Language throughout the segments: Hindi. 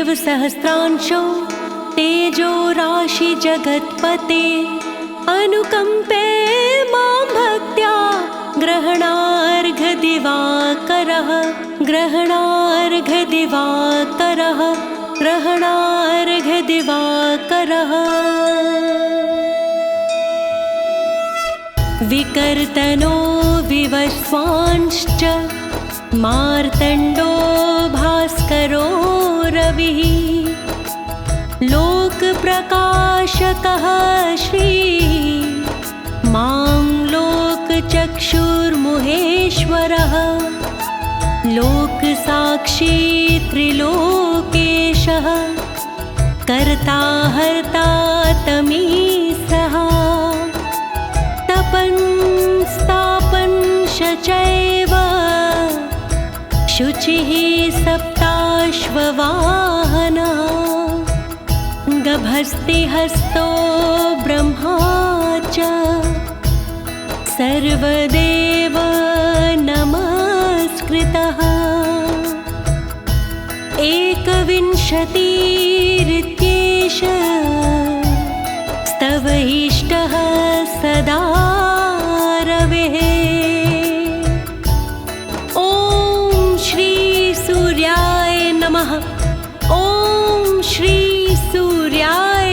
शिव सहस्रांशो तेजो राशि जगत्पते अनुकंपे मां भक्त्या ग्रहणार्घ दिवाकरः ग्रहणार्घ दिवाकरः ग्रहणार्घ दिवाकरः विकर्तनो विवस्वांश्च मार्तण्डो भास्करो रविः लोकप्रकाशकः श्रीः मां लोकचक्षुर्मुहेश्वरः लोकसाक्षी त्रिलोकेशः कर्ता हर्ता तमीसः तपन् स्थापन् चैव शुचिः सप्ताश्ववाहनः गभस्तिहस्तो ब्रह्मा च सर्वदेव नमस्कृतः एकविंशतिरित्येष स्तवैष्टः सदा रवेः ओम श्री सूर्याय नमः ओम श्री सूर्याय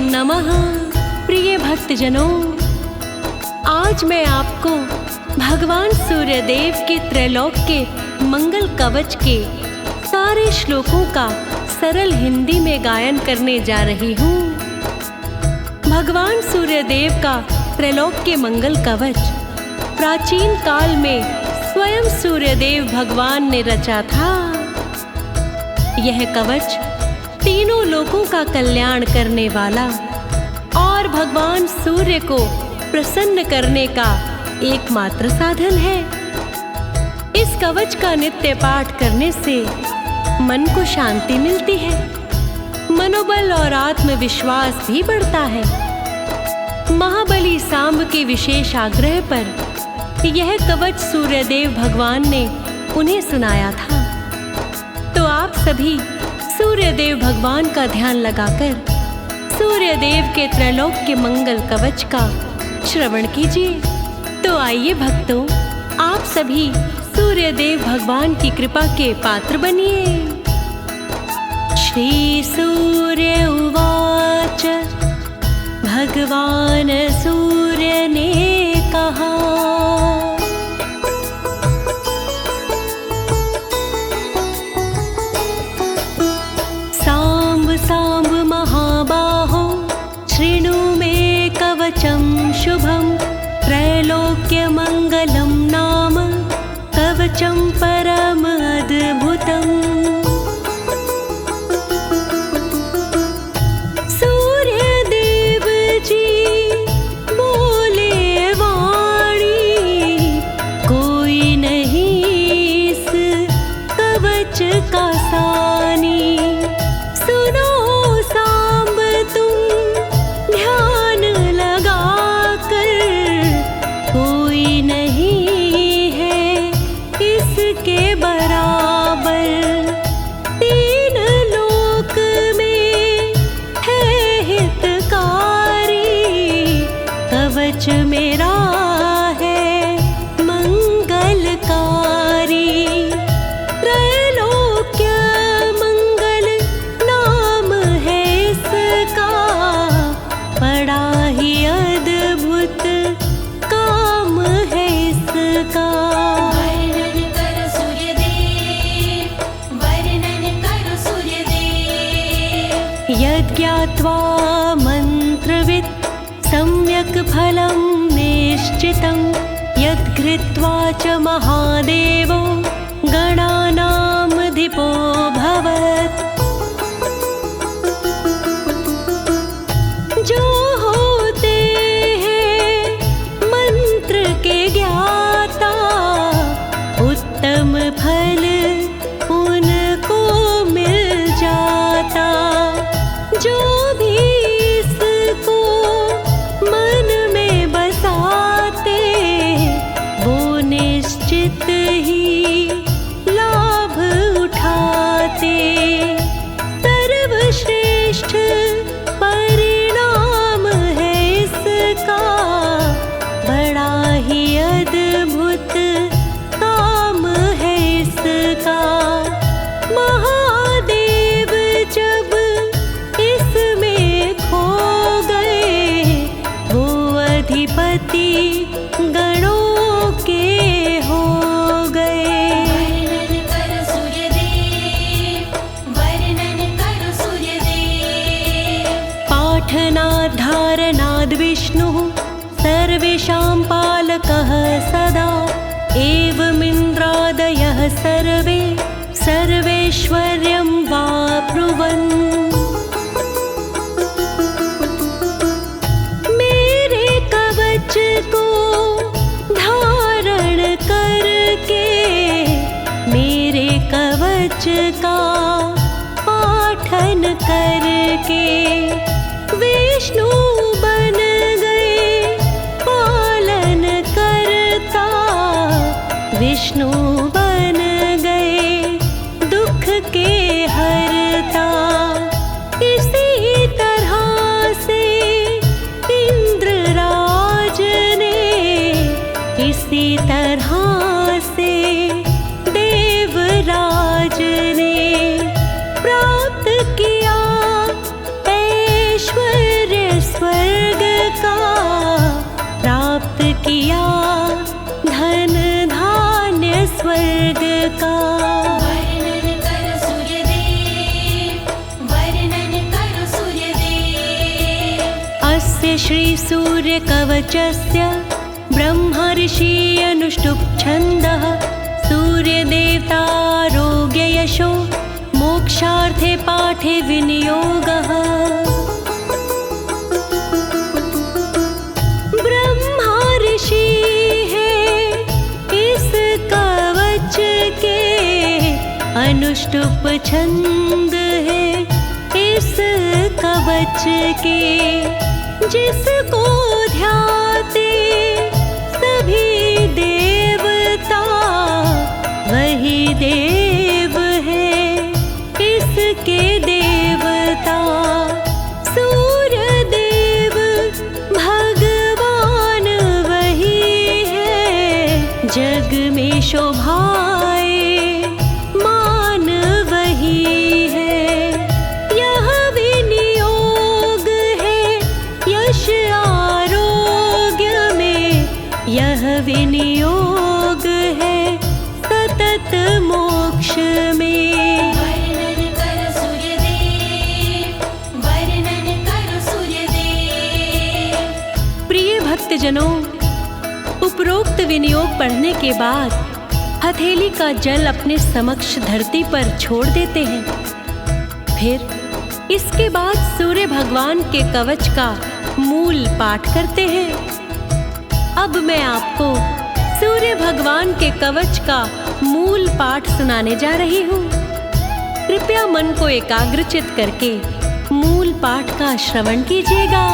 नमः। प्रिय भक्तजनों, आज मैं आपको भगवान सूर्यदेव के त्रैलोक के मंगल कवच के सारे श्लोकों का सरल हिंदी में गायन करने जा रही हूँ। भगवान सूर्यदेव का त्रैलोक के मंगल कवच प्राचीन काल में स्वयं सूर्यदेव भगवान ने रचा था। यह कवच तीनों लोकों का कल्याण करने वाला और भगवान सूर्य को प्रसन्न करने का एकमात्र साधन है। इस कवच का नित्य पाठ करने से मन को शांति मिलती है, मनोबल और आत्मविश्वास भी बढ़ता है। महाबली सांब के विशेष आग्रह पर यह कवच सूर्यदेव भगवान ने उन्हें सुनाया था। तो आप सभी सूर्यदेव भगवान का ध्यान लगाकर सूर्यदेव के त्रैलोक के मंगल कवच का श्रवण कीजिए। तो आइए भक्तों, आप सभी सूर्यदेव भगवान की कृपा के पात्र बनिए। श्री सूर्य उवाच भगवान सूर्य ने कहा सांब महाबाहो शृणु मे कवचं शुभं त्रैलोक्य मंगलं नाम कवचं परम अद्भुतम्। सूर्यदेव जी बोले वाणी कोई नहीं इस कवच का सानी। सुनो सांब तुम ध्यान लगा कर कोई नहीं है इसके बराबर। तीन लोक में है हितकारी कवच मेरा है मंगलकारी। त्रैलोक्य मंगल नाम है इसका बड़ा ही अद्भुत काम है इसका। वर्णन करो सूर्यदेव, वर्णन करो सूर्यदेव। यज्ञात्वा मंत्रवित् सम्यक् फलं निश्चितं यद्घृत्वा च महादेवो गणानामधिपो भवत्। जो होते हैं मंत्र के ज्ञाता उत्तम फल उनको मिल जाता। जो भी इसको मन में बसाते वो निश्चित ही पाठनाद्धारणाद् विष्णुः सर्वेषां पालकः सदा एवमिन्द्रादयः सर्वे सर्वेश्वर्यं वाप्नुवन्। मेरे कवच को धारण करके मेरे कवच का पाठन करके विष्णु बन गए पालन करता, विष्णु बन गए दुख के हरता। इसी तरह से इंद्रराज ने, इसी तरह से देवराज ने प्राप्त किया ऐश्वर्य स्वर्ग का, प्राप्त किया धन धान्य स्वर्ग का। वर्णन करो सूर्यदेव, वर्णन करो सूर्यदेव। अस्य श्री सूर्य कवचस्य ब्रह्म ऋषि अनुष्टुप् छन्दः सूर्यदेवतारोग्य यशो मोक्षार्थे पाठे विनियोगः। ब्रह्मा ऋषि है इस कवच के, अनुष्टुप छंद है इस कवच के। जिसको ध्याते सभी देवता वही देव है इसके देवता। सूर्य देव भगवान वही है, जग में शोभाए मान वही है। यह विनियोग है यश आरोग्य में, यह विनियोग है सतत मोक्ष में। वर्णन करो सूर्यदेव, वर्णन करो सूर्यदेव। प्रिय भक्तजनों, उपरोक्त विनियोग पढ़ने के बाद हथेली का जल अपने समक्ष धरती पर छोड़ देते हैं। फिर इसके बाद सूर्य भगवान के कवच का मूल पाठ करते हैं। अब मैं आपको सूर्य भगवान के कवच का मूल पाठ सुनाने जा रही हूँ। कृपया मन को एकाग्रचित करके मूल पाठ का श्रवण कीजिएगा।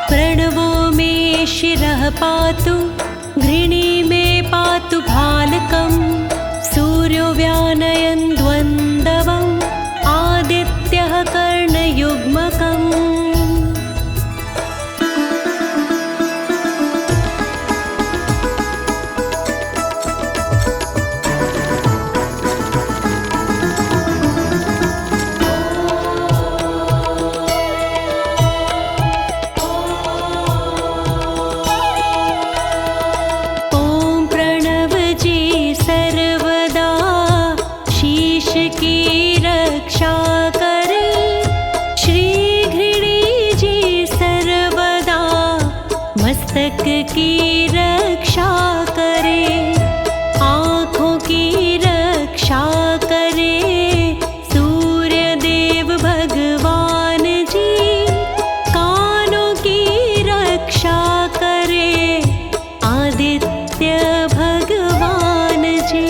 प्रणवो मे शिरः पातु, घृणी मे पातु भालकम्, सूर्यो व्यानयन् द्वन्द्वम्, आदित्यः कर्णयुग्मकम्। मस्तक की रक्षा करे, आँखों की रक्षा करे सूर्य देव भगवान जी। कानों की रक्षा करे आदित्य भगवान जी।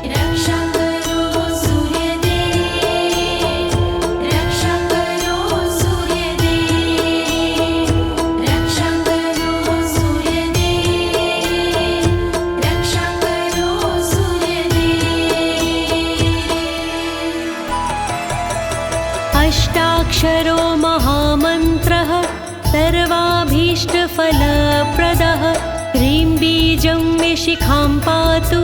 रक्षा करो सूर्यदेव, रक्षा करो सूर्यदेव, रक्षा करो सूर्यदेव, रक्षा करो सूर्यदेव। अष्टाक्षरो महामन्त्रः सर्वाभीष्टफलप्रदः, ह्रीं बीजं मे शिखां पातु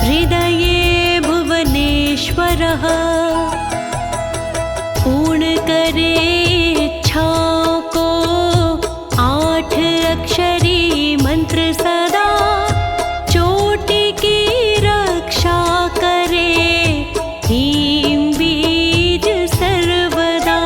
हृदये भुवनेश्वरः। पूर्ण करे इच्छाओं को 8 अक्षरी मंत्र सदा, चोटी की रक्षा करे ह्रीं बीज सर्वदा।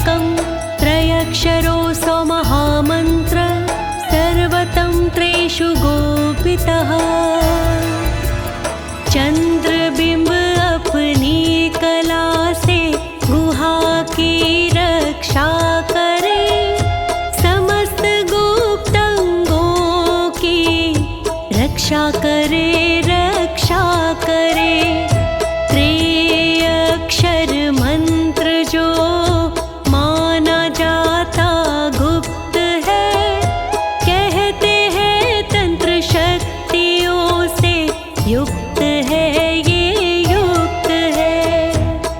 त्र्यम्बकं त्रयक्षरो स्वमहामन्त्र सर्वतन्त्रेषु गोपितः। चंद्रबिंब अपनी कला से गुहा की रक्षा करे, समस्त गुप्तांगों की रक्षा करे, रक्षा करे। त्रिअक्षर मंत्र जो माना जाता गुप्त है, कहते हैं तंत्र शक्तियों से युक्त है, ये युक्त है।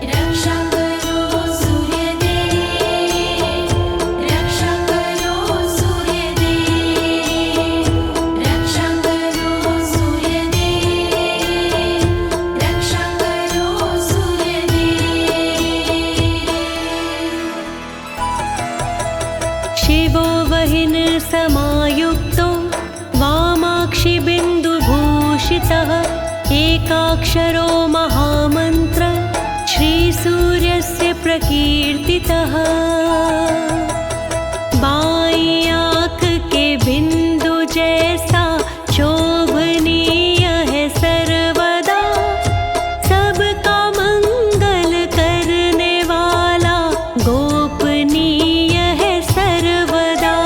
रक्षा करो सूर्यदेव, रक्षा करो सूर्यदेव, रक्षा करो सूर्यदेव, रक्षा करो सूर्यदेव। शिवो वहिन समायुक्तो वामाक्षि बिन्दुभूषितः, एकाक्षरो महामन्त्र श्रीसूर्यस्य प्रकीर्तितः। बाईं आँख के बिंदु जैसा शोभनीय है सर्वदा, सबका मंगल करने वाला गोपनीय है सर्वदा।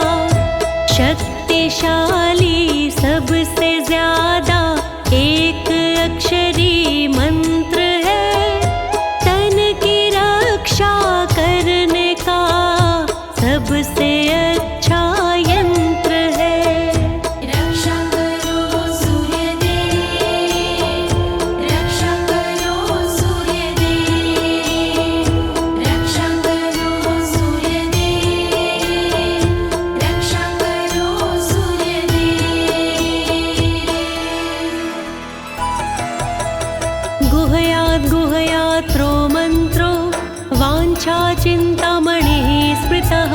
शक्तिशाली सबसे ज्यादा एक अक्षरी मंत्र है, तन की रक्षा करने का सबसे अच्छा यंत्र है। रक्षा करो सूर्यदेव, रक्षा करो सूर्यदेव, रक्षा करो सूर्यदेव, रक्षा करो सूर्यदेव। गुहयात् गुहयात्रो मन्त्रो वाञ्छा चिन्तामणिः स्मृतः,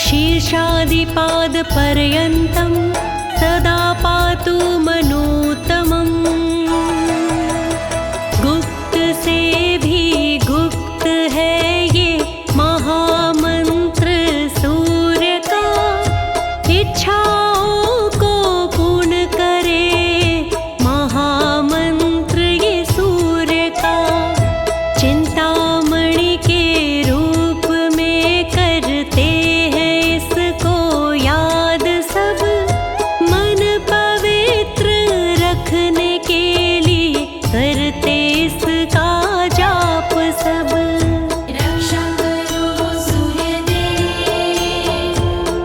शीर्षादिपादपर्यन्तं सदा पातु मनोत्तमम्। गुप्त से भी गुप्त है ये महामंत्र सूर्य का, इच्छाओं को पूर्ण करे महामंत्र ये सूर्य का। चिंतामणि के रूप में करते हैं इसको याद सब, मन पवित्र रखने के लिए करते इसका जाप सब। रक्षा करो सूर्यदेव,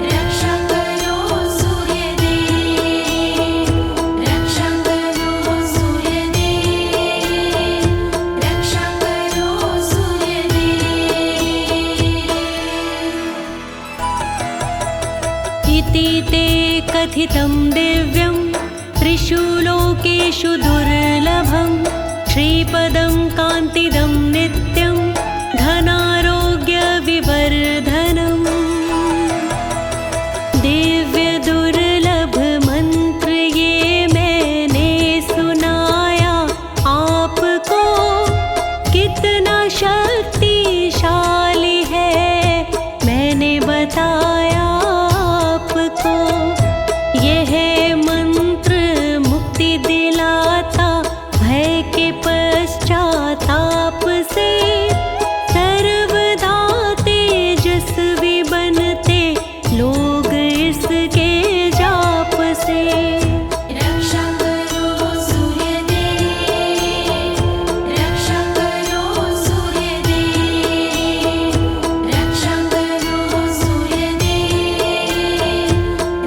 रक्षा करो सूर्यदेव, रक्षा करो सूर्यदेव, रक्षा करो सूर्यदेव। इति ते कथितं दिव्यं त्रिषु लोकेषु दुर्लभं, श्रीपदं कान्तिदं नित्यं धनारोग्य विवर्धनम्। दिव्य दुर्लभ मंत्र ये मैंने सुनाया आपको, कितना शक्तिशाली है मैंने बताया आपको। यह मंत्र मुक्ति दिलाता भय के पश्चाताप से, सर्वदा तेजस्वी बनते लोग इसके जाप से। रक्षा करो सूर्यदेव, रक्षा करो सूर्यदेव, रक्षा करो सूर्यदेव,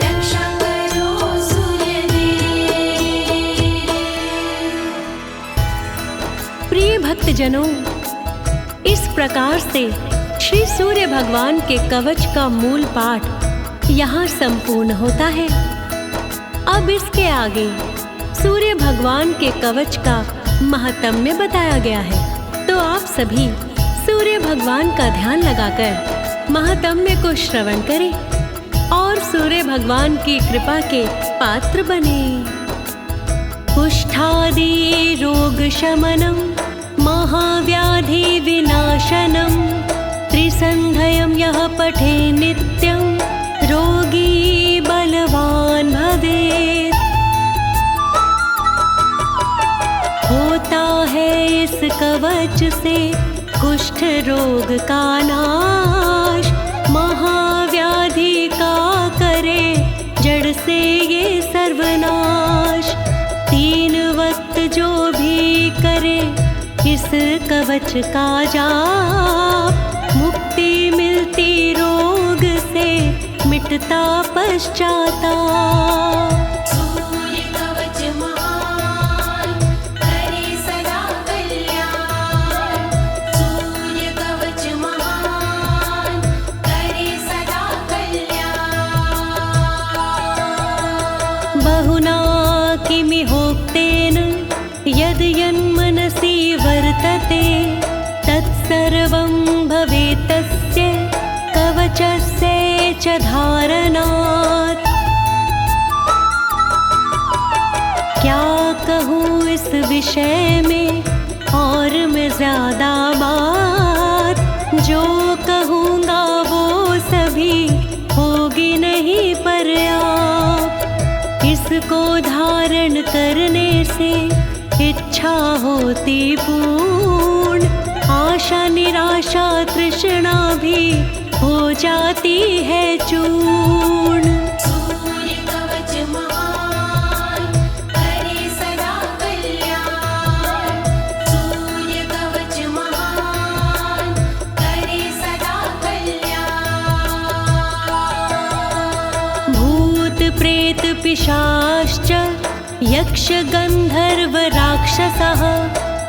रक्षा करो सूर्यदेव। प्रिय भक्तजनों, इस प्रकार से श्री सूर्य भगवान के कवच का मूल पाठ यहाँ संपूर्ण होता है। अब इसके आगे सूर्य भगवान के कवच का महात्म्य बताया गया है, तो आप सभी सूर्य भगवान का ध्यान लगाकर महात्म्य को श्रवण करें और सूर्य भगवान की कृपा के पात्र बने। कुष्ठादि रोग शमनम, महाव्याधि विनाशनम, त्रिसंध्यम यः पठे नित्यं रोगी बलवान भवेत्। होता है इस कवच से कुष्ठ रोग का नाश, महाव्याधि का करे जड़ से ये सर्वनाश। 3 वक्त जो भी करे इस कवच का जाप, मुक्ति मिलती रोग से मिटता पश्चाताप। सूर्य कवच महान करे सदा कल्याण, सूर्य कवच महान करे सदा कल्याण। बहुना किमिहोक्तेन यद् यन्मनसि वर्तते, तत्सर्वं भवेत् तस्य कवचस्य च धारणात्। क्या कहूँ इस विषय में और मैं ज्यादा बात, जो कहूँगा वो सभी होगी नहीं पर्याप्त। इसको धारण करने से इच्छा होती पूर्ण, आशा निराशा तृष्णा भी हो जाती है चूर्ण। सूर्य कवच महान करे सदा कल्याण, सूर्य कवच महान करे सदा कल्याण। भूत प्रेत पिशाच्च यक्ष गंधर्व राक्षसः,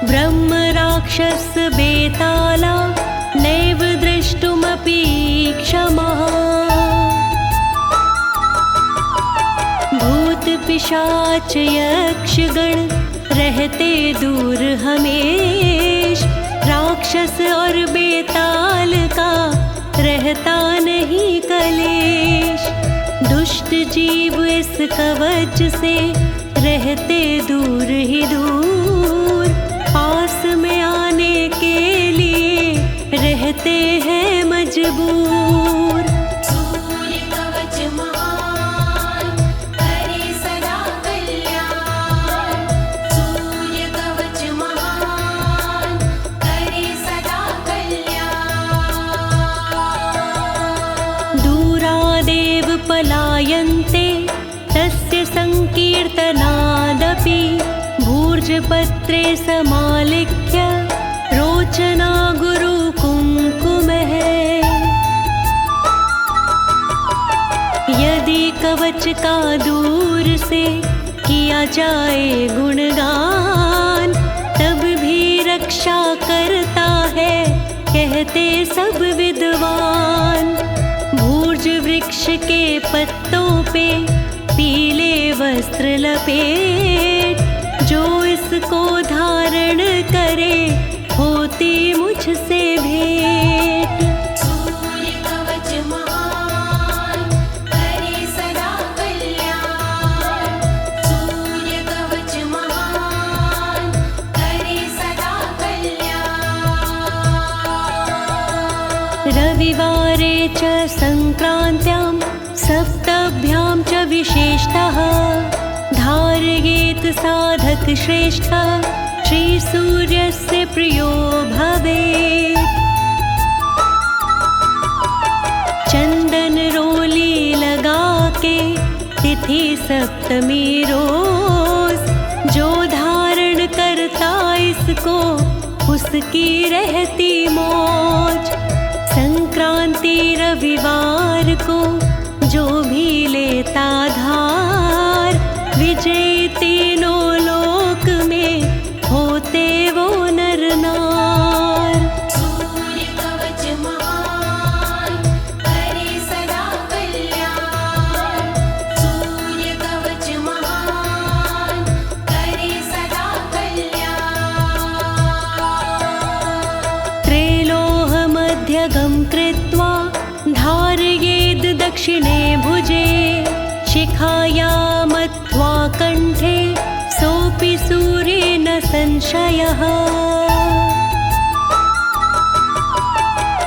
ब्रह्म राक्षस बेताला नैव द्रष्टुमपि क्षमः। भूत पिशाच यक्षगण रहते दूर हमेश, राक्षस और बेताल का रहता नहीं कलेश। दुष्ट जीव इस कवच से रहते दूर ही दूर, पास में आने के लिए रहते हैं मजबूर। सूर्य कवच महान करे सदा कल्याण, सूर्य कवच महान करे सदा कल्याण। दूरादेव पलायन्ते तस्य संकीर्तनादपि, भूर्जपत्रे समालिख्य रोचना गुरुकुङ्कुमः। यदि कवच का दूर से किया जाए गुणगान, तब भी रक्षा करता है कहते सब विद्वान। भूर्ज वृक्ष के पत्तों पे पीले वस्त्र लपेट, जो इसको धारण करे होती मुझसे भेंट। सूर्य कवच महान करे सदा कल्याण, सूर्य कवच महान करे सदा कल्याण। रविवारे च संक्रान्त्यां सप्तभ्यां च विशेषतः, धारयेत् साधक श्रेष्ठ श्रीसूर्यस्य प्रियो भवेत्। चंदन रोली लगा के तिथि सप्तमी रोज, जो धारण करता इसको उसकी रहती मौज। संक्रांति रविवार को जो भी लेता धार, विजयी तीनों लोक में होते वो नर नार। सूर्य कवच महान करे सदा कल्याण, सूर्य कवच महान करे सदा कल्याण। त्रैलोह मध्यगं कृत्वा धारयेद् दक्षिणे भुजे, शिखाया मत्वा कंठे सोऽपि सूर्येण संशयः।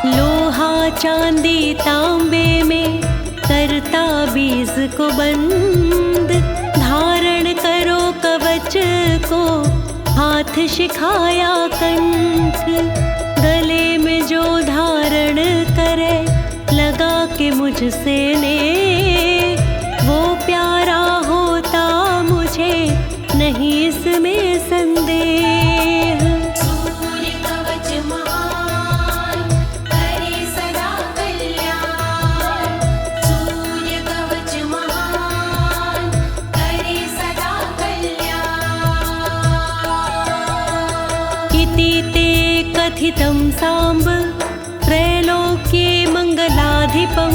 लोहा चांदी तांबे में करता बीज को बंद, धारण करो कवच को हाथ शिखाया कंठ, गले में जो धारण करे लगा के मुझसे ने, वो प्यारा होता मुझे नहीं इसमें संदेह। सूर्य कवच महान करे सदा कल्याण, सूर्य कवच महान करे सदा कल्याण। इति ते कथितं साम्ब त्रैलोक्ये मङ्गलाधिपं,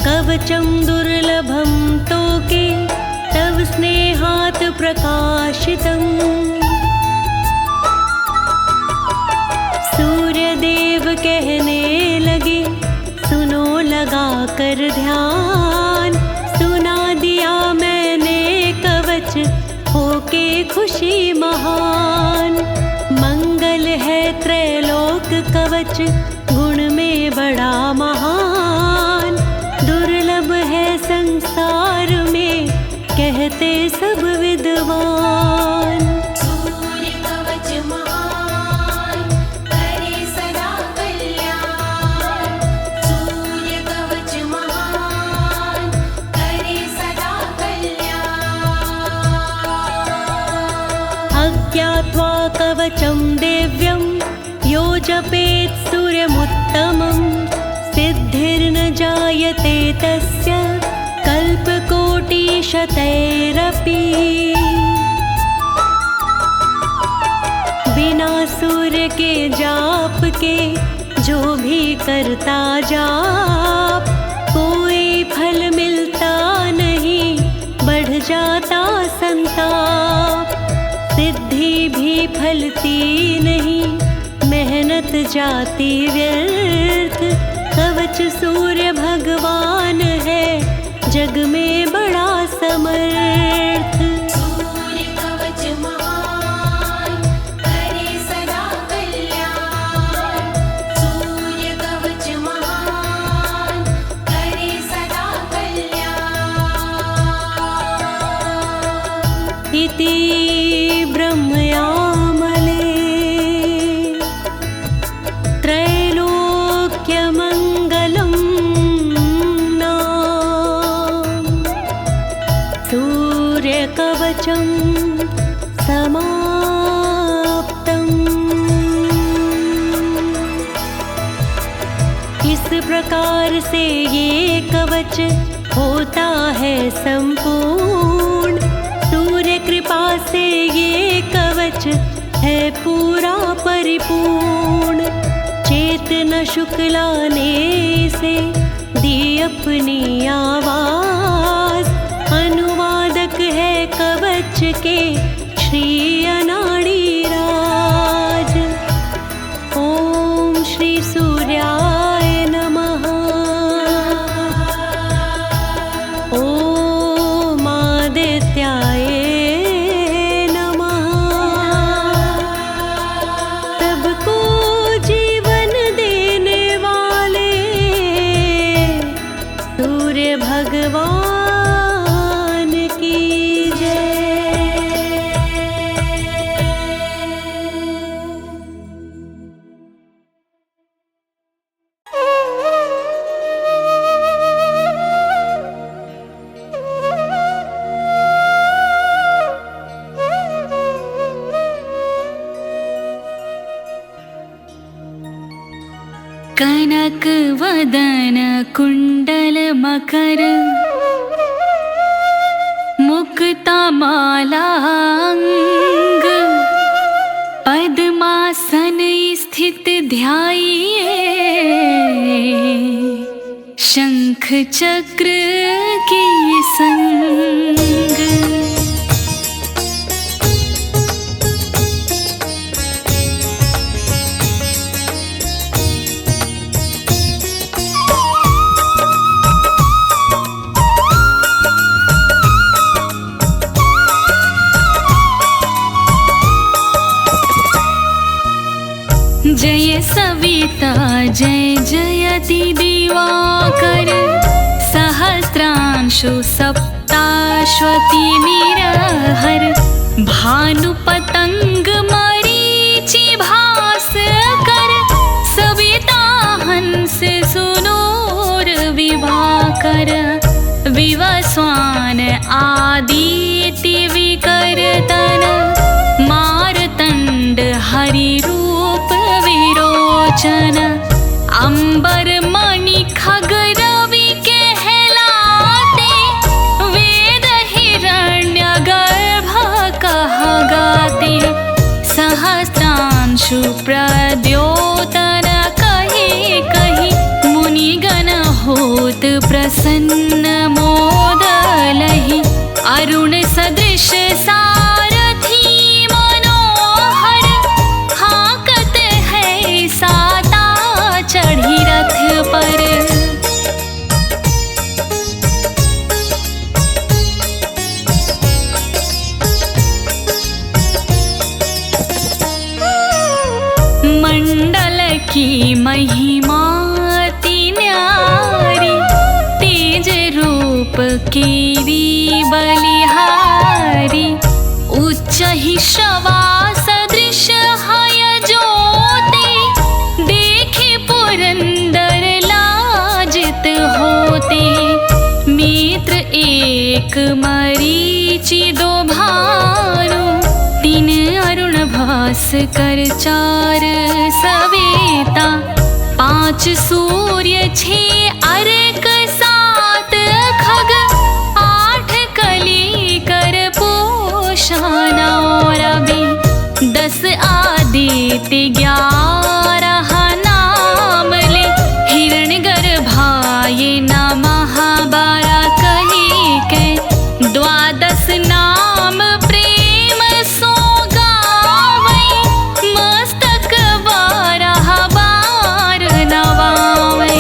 कवचं दुर्लभं तोके तव स्नेहात् प्रकाशितम्। सूर्यदेव कहने लगे सुनो लगा कर ध्यान, सुना दिया मैंने कवच होके खुशी महान। मंगल है त्रैलोक कवच गुण में बड़ा महान, दुर्लभ है संसार में कहते सब विद्वान। सूर्य कवच महान करे सदा कल्याण, सूर्य कवच महान करे सदा कल्याण। अज्ञात्वा कवचं दिव्यं यो जपेत् सूर्यमुत्तमं, सिद्धिर्न जायते तस्य कल्पकोटिशतैरपि। बिना सूर्य के जाप के जो भी करता जाप, कोई फल मिलता नहीं बढ़ जाता संताप। सिद्धि भी फलती नहीं मेहनत जाती व्यर्थ, कवच सूर्य भगवान है जग में बड़ा समर्थ। सूर्य कवच महान करे सदा कल्याण, सूर्य कवच महान करे सदा कल्याण। इति ब्रह्मयामले त्रैलोक्यमङ्गलं नाम, सूर्यकवचं समाप्तम्। इस प्रकार से ये कवच होता है संपूर्ण, सूर्य कृपा से ये कवच है पूरा परिपूर्ण। चेतना शुक्ला ने से दी अपनी आवाज, अनुवादक है कवच के श्री अनाड़ी राज। ओम श्री सूर्याय नमः, ओम आदित्याय नमः। सबको जीवन देने वाले सूर्य भगवान की जय। कनक वदन कुंडल मकर, मुक्ता मालांग, पद्मासन स्थित ध्याइए, शंख चक्र की संग। जय सविता जय जय विंशति दिवाकर सहस्रांशु सप्ताश्वती निरहर भानु पतंग मरीचि भास्कर सविता हंस सुनूर विभाकर विवस्वान आदिति विकर्तन मारतंड हरि रूप विरोचन अंबर मणि खग रवि कहलाते वेद हिरण्य गर्भ कह गाते सहस्रांशु प्रद्योतन कही कही मुनिगण होत प्रसन्न मोदलहि अरुण सदृश सारथी मनोहर हाकत है साता चढ़ी रथ पर। मंडल की महिमा ती न्यारी तेज रूप कीरी बलिहारी उच्च ही श्रवा सदृश हय ज्योति देखे पुरंदर लाजित होते मित्र एक मरीचि दो भानु तीन अरुण भास्कर चार सवेता पांच सूर्य छह अर्क सात खग आठ कली कर पोषाना रवि 10 आदित्य 11 नाम ले हिरण गर्भाये नमः 12 कही के 12 नाम प्रेम सो गावै मस्तक 12 बार नवावै।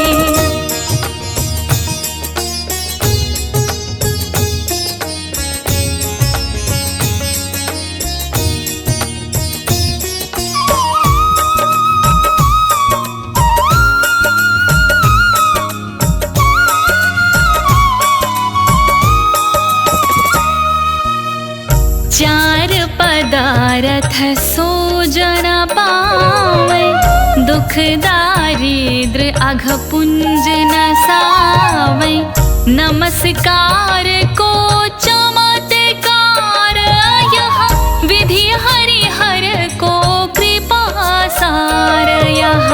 चार पदारथ सो जन पावै दुख दारिद्र अघ पुंज नसावै नमस्कार को चमत्कार यह विधि हरिहर को कृपा सार यह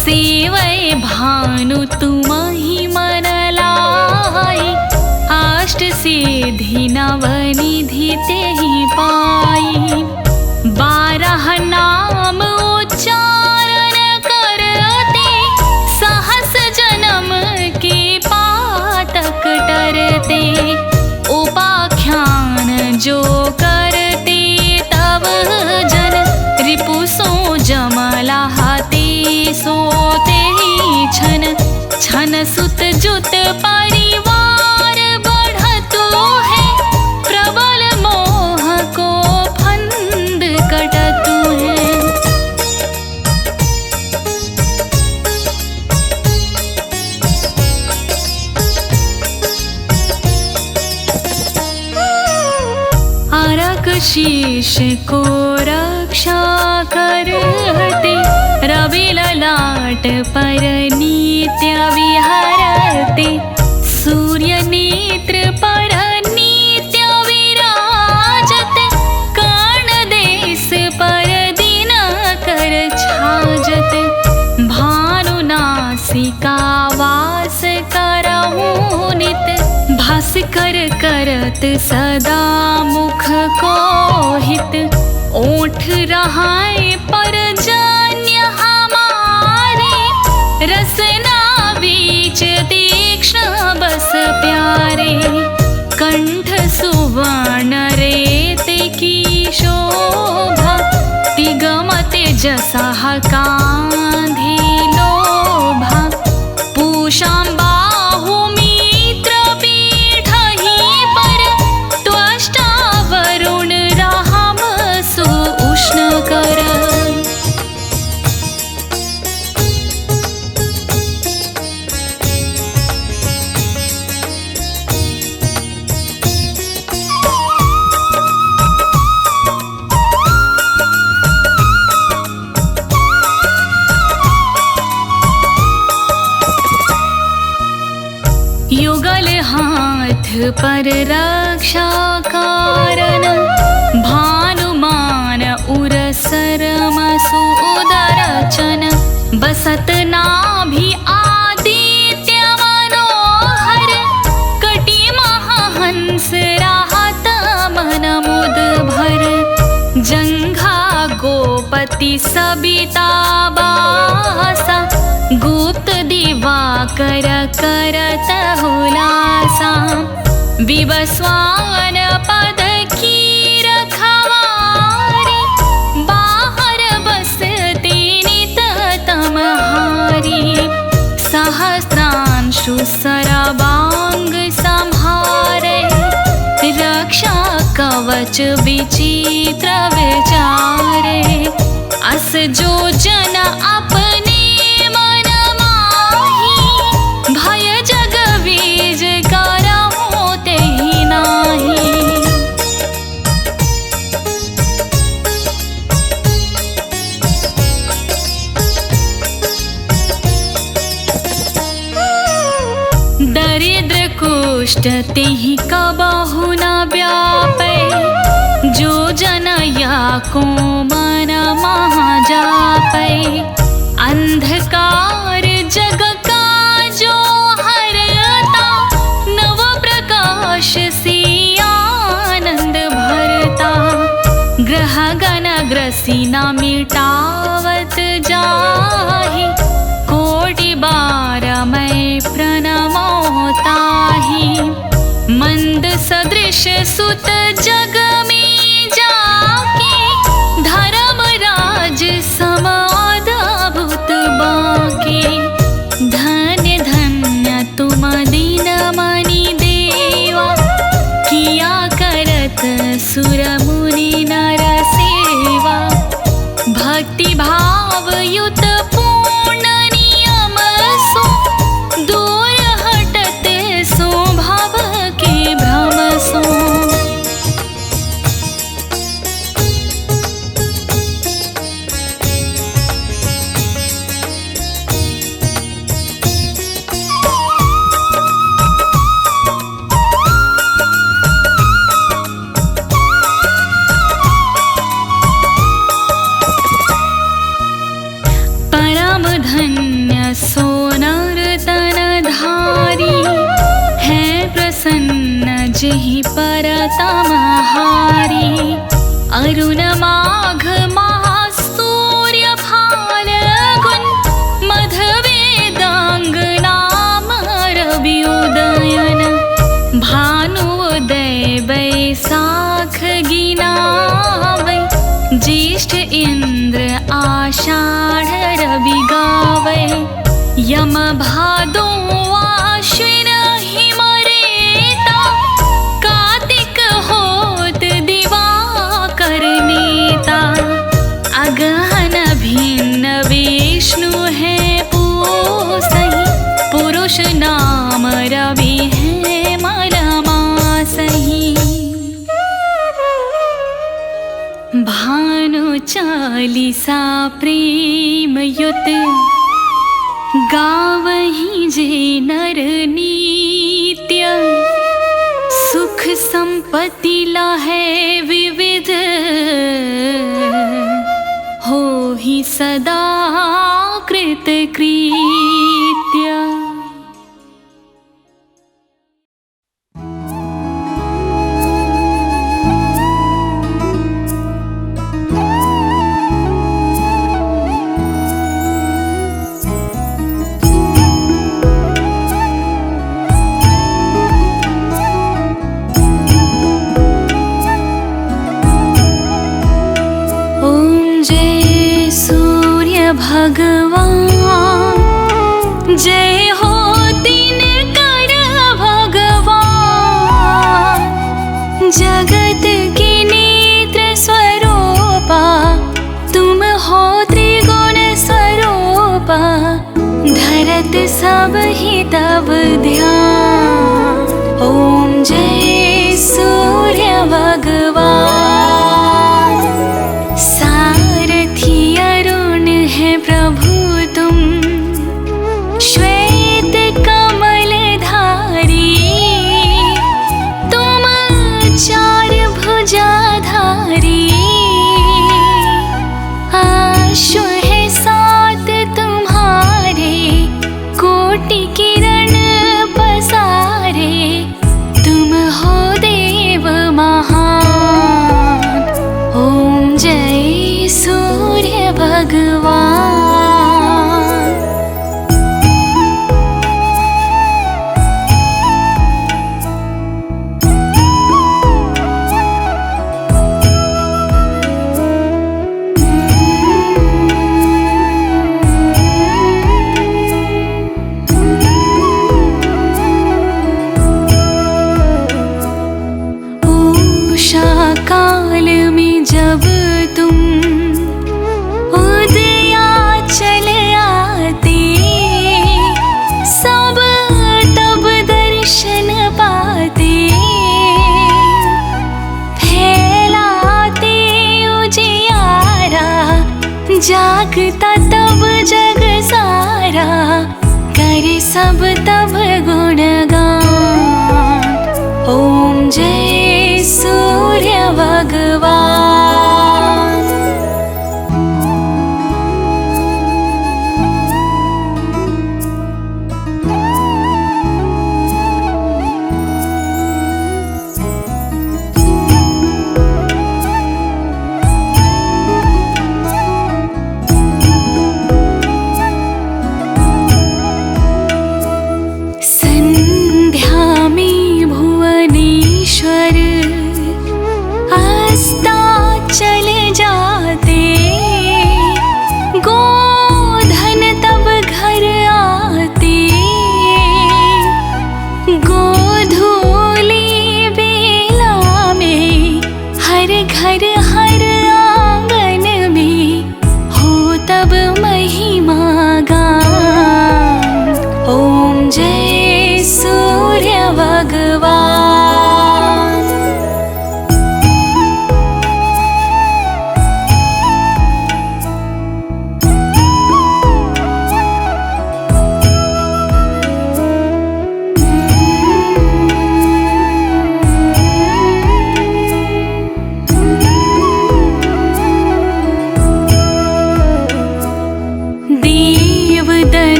सेवै भानु तुमहि मन लाई अष्ट सिद्धि नवनिधि तेहि पाई 12 नाम उच्चारण करते सहस जन्म के पातक टरते उपाख्यान जो करते तब जन रिपु सो जमलाते सोते छन छन सुत जुत परिवार बढ़तो है प्रबल मोह को फंद कटतु है। अरक शीश को रक्षा करते रवि ललाट पर नित्य विहरते सूर्य नेत्र पर नित्य विराजत कर्ण देश पर दिन कर छाजत भानु नासिका वास करहु नित भास्कर करत सदा मुख को हित ओठ रहाए पर जान्य हमारे रसना बीच तीक्ष्ण बस प्यारे कंठ सुवर्ण रेत की शोभा तिगमते जसा कांधी लोभा पूषां बाहु मित्र पीठहि पर त्वष्टा वरुण राम सु उष्ण कर। युगल हाथ पर रक्षा कारण, भानुमान उर सरम सुदरचन, बसत नाभि आदित्य मनोहर, कटी महाहंस राहत मन मुद भर, जंघा गोपति सबिता बासा, गुप्त दिवाकर करत हुलासा, विवस्वान पद की रखवारी, बाहर बसती नित तमहारी, सहस्रांशु सरबांग संहारे, रक्षा कवच विचित्र विचारे, अस जो जन अपने मन माही, भय जग बीज करहु तेहि नाही। दरिद्र कुष्ठ तेहि कबहु न व्यापै, जो जन या को मन महाजापै, अंधकार जग का जो हरता, नव प्रकाश से आनंद भरता, ग्रह गण ग्रसी न मिटावत जाहि, कोटि बार मैं प्रणमो ताहि, मंद सदृश सुत जग में जाके, धर्मराज समादभुत बाके, धन्य धन्य तुम दीन मनि देवा, किया करत सुर मुनि नर सेवा, भक्ति भाव युत पूर्ण नियम सो, दूर हटत सो भव के भ्रम सो। परम धन्य सो नर तन धारी, है प्रसन्न जेहि पर तमहारी, अरुण माघ महासूर्य फाल्गुन, मध वेदांग नाम रवि उदयन, भानुदय बैसाख गिनावै, ज्येष्ठ इंद्र आषाढ़ रवि गावै, यम भादो आश्विन हिम रेता, कार्तिक होत दिवाकर नेता, अगहन भिन्न विष्णु है पूसहि, पुरुष नाम रवि है मलमासहि, भानु चालीसा प्रेम युत, गावहि जे नर नित्य, सुख संपत्ति लाहे विविध, होहि सदा कृत कृत्य। भगवान जय हो दिनकर भगवान, जगत के नेत्र स्वरूपा तुम हो त्रिगुण स्वरूपा, धरत सब ही तब ध्यान। ओम जय सूर्य भगवान, सारथी अरुण है प्रभु तुम, श्वेत कमल धारी जागता तब जग सारा, करे सब तब गुणगान। ओम जय सूर्य भगवान।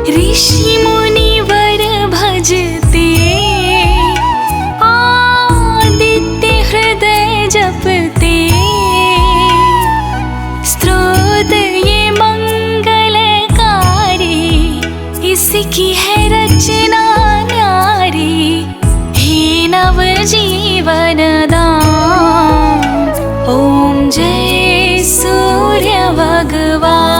ऋषि मुनिवर भजते, आदित्य हृदय जपते। स्तोत्र ये मंगलकारी, इसकी है रचना न्यारी। हे नव जीवन दान, ओम जय सूर्य भगवान।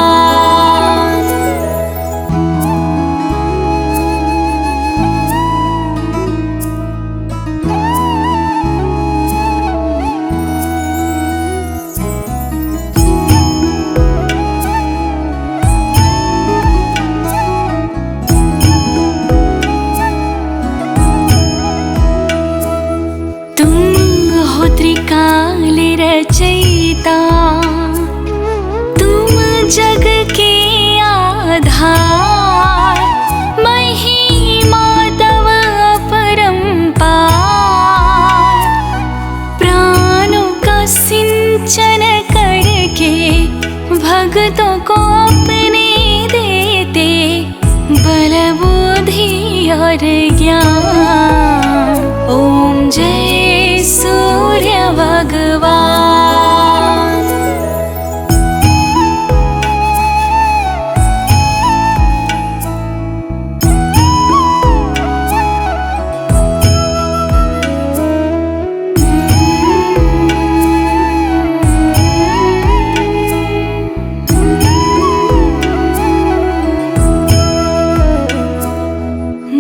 त्रिकाल रचयिता, तुम जग के आधार। महिमा तव अपरंपार, प्राणों का सिंचन करके भक्तों को अपने देते। बल बुद्धि और ज्ञान, ओम जय सूर्य भगवान।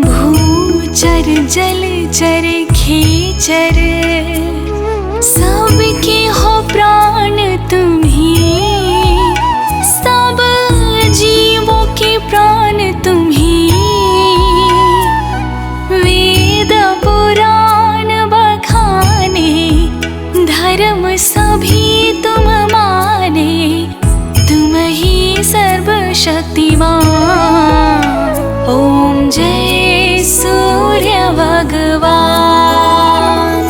भूचर जलचर खेचर, सबके हो प्राण तुम्ही। सब जीवों के प्राण तुम्ही। वेद पुराण बखाने, धर्म सभी तुम माने। तुम ही सर्वशक्तिमान, ओम जय सूर्य भगवान।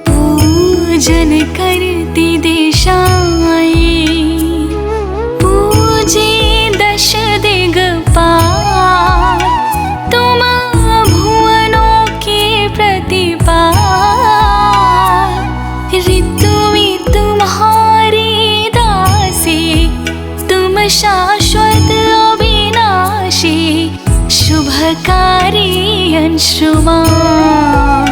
पूजन करती दिशाएं, पूजे दश दिगपाल। तुम भुवनों के प्रतिपाल, ऋतु में तुम्हारी दासी। तुम शाश्वत अविनाशी, शुभकारी अंशुमान,